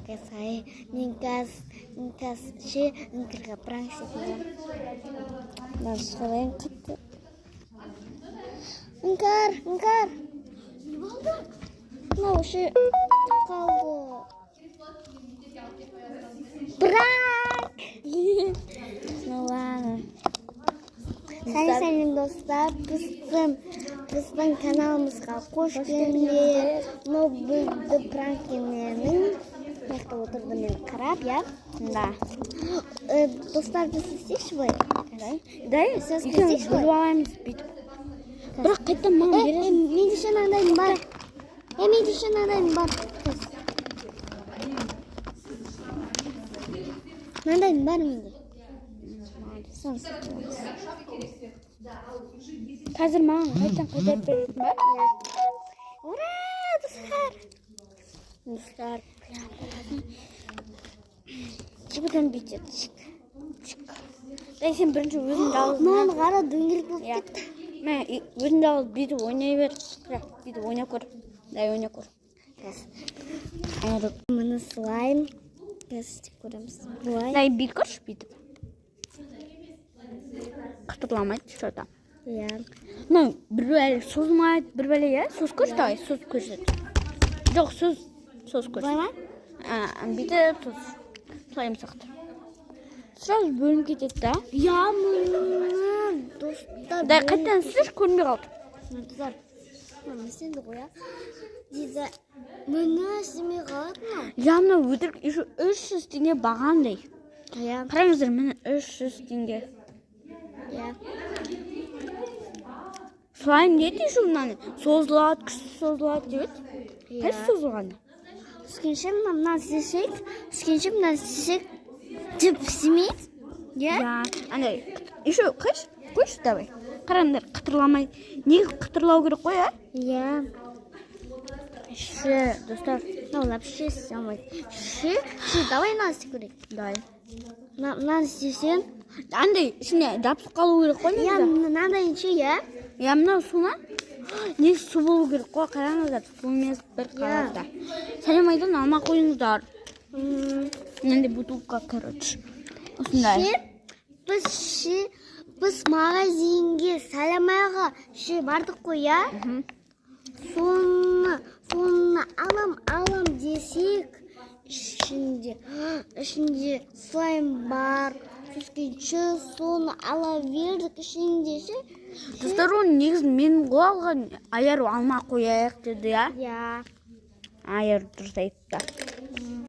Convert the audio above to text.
Saya Ninkas prank sekali. Mas kalian kata Inkar. Nah, kalau prank. Nah, sayın dostlar, біздің каналымызға қош келдіңдер. Мынау бізді пранкерінің мықты отырды мен қарап, я? Да. Достар, біз істейікші бай? Да, сіз істейікші бай? Білуаймыз бүйтіп. Бірақ қайттан маған бересің. Менде шын аңдайым бар. Менде шын аңдайым бар. Аңдайым бар менде. Қазір маған қайттан қайтарып бересің ба? Ура, достар. Бұдан бүйтеді. Сен бірінші өзің жалғыз. Маған қара дөңгелек болып кетті. Мен өзің жалғыз бүйтіп ойнай бер. Бүйтіп ойнап көр. Ойнап көр. Мұны слайм. Қазір көреміз. Бүйтіп көрші бүйтіп. Қытырламайды что-то. Ну, бір бәле созмайды, бір бәле, я? Соз көрші давай, соз көрші. Жоқ, соз көрші. Бай ма? Бүйтіп соз. Слайм сақты. Сразу бөлім кетеді, да? Я, мұны, достар. Да, қайттан сіз көрмей қалды. Достар, мұны сенді қоя. Дейді, мұны істемей қалады ма? Я, мұны өтірік 300 теңге бағандай. Қараңыздар, мұны 300 теңге. Слайм не дейші мұнаны? Созылады, күшті созылады деп. Қайсы созылғаны? Скенше мұнан істесек, деп істемейді? Я. Андай, еще қойшы давай. Қараңдар, қытырламай. Неге қытырлау керек қой, а? Я. Ше, достар. Наулап, ше істемейді. Ше, давай нан істе көрек. Давай. Нан істесен. Андай, ішіне жапсып қалу керек қой. Я, мынандай ше, я? Я, мынау суна? Не су болу керек қой, қараңыздар. Су емес бір қаларда. Сәлемайдан алма қойыңыздар. Мынандай бутылка, короче. Осындай. Біз магазинге сәлемайға ше бардық қой, я? Соны алам десек, ішінде слайм бар. Түскенше соны ала бердік ішінде ше. Достар, оны негізін мен қоғалған айару алма қояйық деді, я? Я. Айару дұрыс айтты.